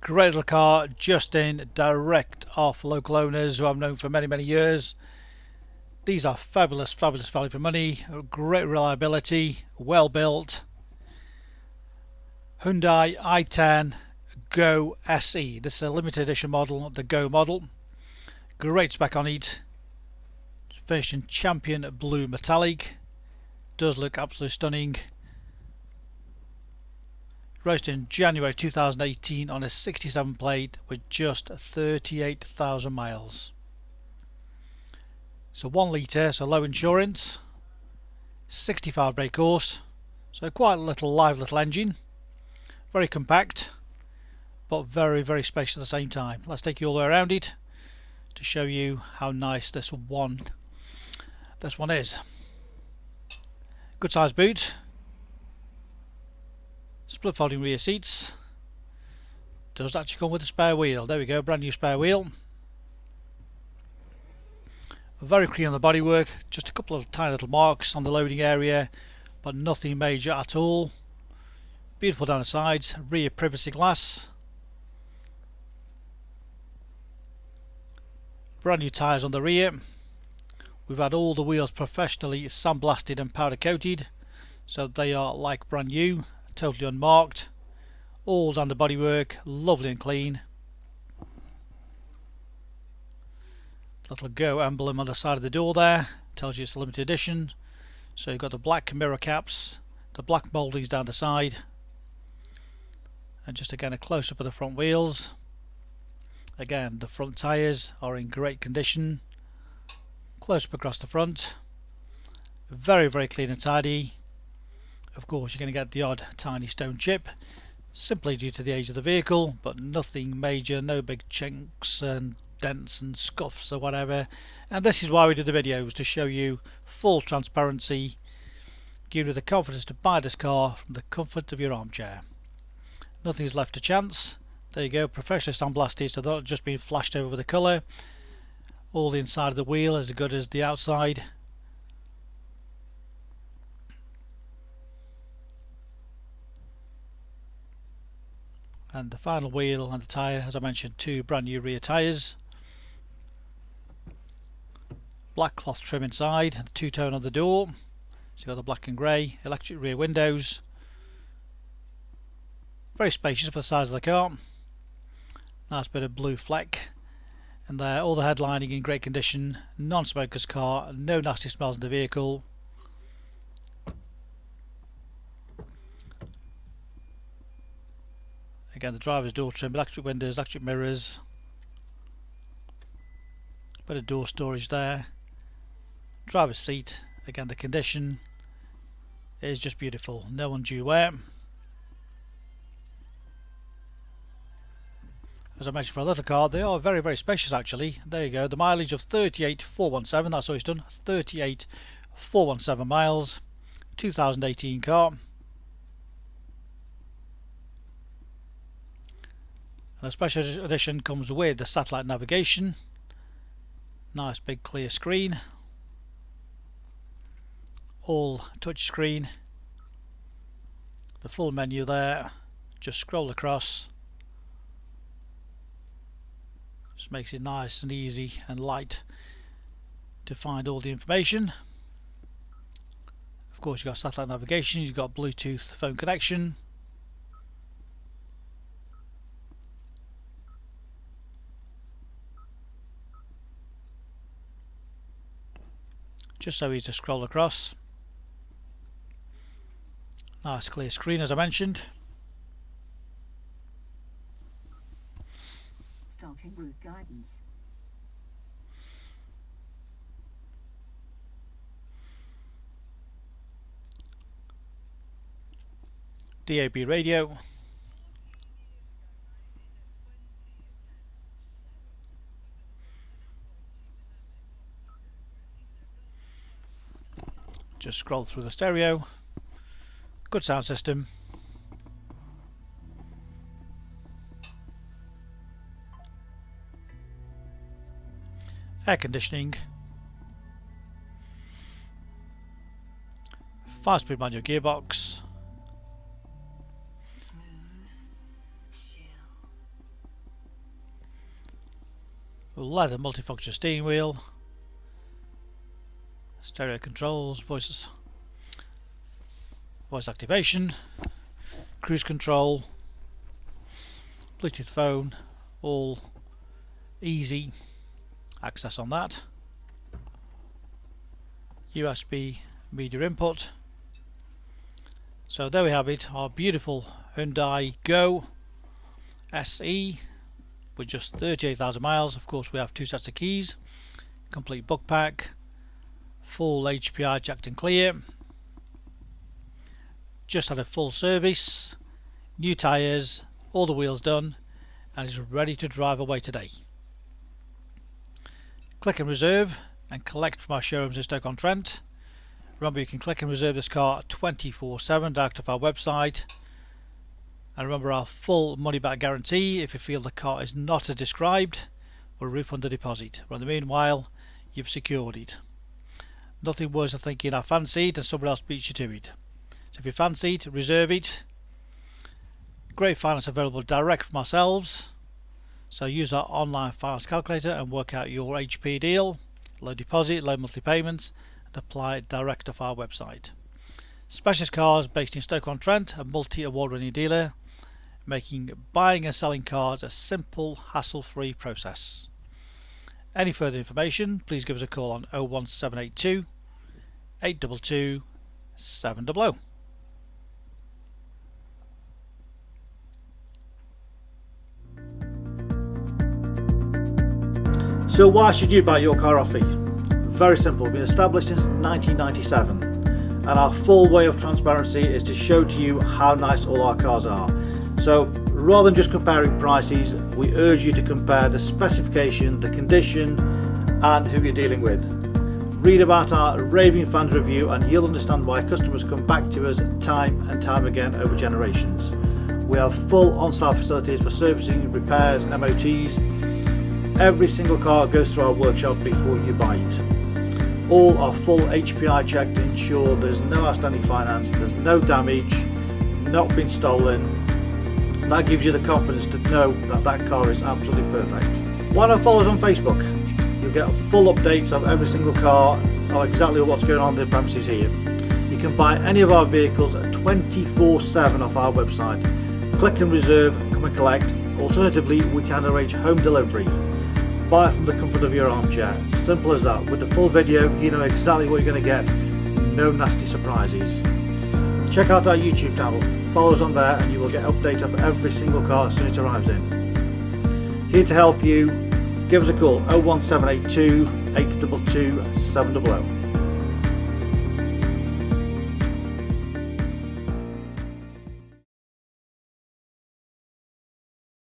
Great little car, just in, direct off local owners who I've known for many years. These are fabulous value for money, great reliability, well built. Hyundai i10 Go SE. This is a limited edition model, the Go model. Great spec on it. Finished in champion blue metallic. Does look absolutely stunning. Raced in January 2018 on a 67 plate with just 38,000 miles. So 1 litre, so low insurance, 65 brake horse, so quite a live little engine, very compact, but very spacious at the same time. Let's take you all the way around it to show you how nice this one is. Good size boot, split folding rear seats, does actually come with a spare wheel. There we go, brand new spare wheel. Very clean on the bodywork, just a couple of tiny little marks on the loading area, but nothing major at all. Beautiful down the sides, rear privacy glass. Brand new tyres on the rear. We've had all the wheels professionally sandblasted and powder coated, so they are like brand new, totally unmarked. All down the bodywork, lovely and clean. Little Go emblem on the side of the door there, tells you it's a limited edition. So you've got the black mirror caps, the black mouldings down the side, and just again a close up of the front wheels. Again, the front tyres are in great condition. Close up across the front, very clean and tidy. Of course you're going to get the odd tiny stone chip, simply due to the age of the vehicle, but nothing major, no big chinks and dents and scuffs or whatever. And this is why we did the videos, to show you full transparency, give you the confidence to buy this car from the comfort of your armchair. Nothing is left to chance. There you go, professionally sandblasted, so they're not just being flashed over with the colour. All the inside of the wheel is as good as the outside. And the final wheel and the tyre, as I mentioned, 2 brand new rear tyres. Black cloth trim inside, and 2-tone on the door. So you've got the black and grey, electric rear windows. Very spacious for the size of the car. Nice bit of blue fleck. And there, all the headlining in great condition. Non-smoker's car, no nasty smells in the vehicle. Again, the driver's door trim, electric windows, electric mirrors. Bit of door storage there. Driver's seat, again the condition is just beautiful, no undue wear. As I mentioned, for a little car, they are very spacious actually. There you go, the mileage of 38,417, that's all it's done, 38,417 miles, 2018 car. And the special edition comes with the satellite navigation, nice big clear screen, all touch screen, the full menu there, just scroll across, just makes it nice and easy and light to find all the information. Of course you've got satellite navigation, you've got Bluetooth phone connection, just so easy to scroll across. Nice clear screen as I mentioned. Starting route guidance. DAB radio. Just scroll through the stereo. Good sound system. Air conditioning. 5-speed manual gearbox. leather multifunction steering wheel, stereo controls, voice activation, cruise control, Bluetooth phone, all easy access on that, USB media input. So there we have it, our beautiful Hyundai Go SE with just 38,000 miles. Of course we have 2 sets of keys, complete book pack, full HPI checked and clear, just had a full service, new tyres, all the wheels done, and is ready to drive away today. Click and reserve and collect from our showrooms in Stoke-on-Trent. Remember, you can click and reserve this car 24/7 direct off our website. And remember our full money back guarantee. If you feel the car is not as described, we'll refund the deposit. But in the meanwhile, you've secured it. Nothing worse than thinking I fancy it and someone else beats you to it. So if you fancy it, reserve it. Great finance available direct from ourselves. So use our online finance calculator and work out your HP deal, low deposit, low monthly payments, and apply it direct off our website. Specialist Cars based in Stoke-on-Trent, a multi-award winning dealer, making buying and selling cars a simple, hassle-free process. Any further information, please give us a call on 01782 822 700. So why should you buy your car off me? Very simple. We've been established since 1997, and our full way of transparency is to show to you how nice all our cars are. So rather than just comparing prices, we urge you to compare the specification, the condition, and who you're dealing with. Read about our raving fans review and you'll understand why customers come back to us time and time again over generations. We have full on-site facilities for servicing, repairs and MOTs. Every single car goes through our workshop before you buy it. All are full HPI checked to ensure there's no outstanding finance, there's no damage, not been stolen. And that gives you the confidence to know that that car is absolutely perfect. Why not follow us on Facebook? You'll get full updates of every single car, or exactly what's going on in the premises here. You can buy any of our vehicles at 24/7 off our website. Click and reserve, come and collect. Alternatively, we can arrange home delivery. Buy it from the comfort of your armchair. Simple as that. With the full video, you know exactly what you're going to get. No nasty surprises. Check out our YouTube channel. Follow us on there and you will get updates of every single car as soon as it arrives in. Here to help you. Give us a call 01782 822 700.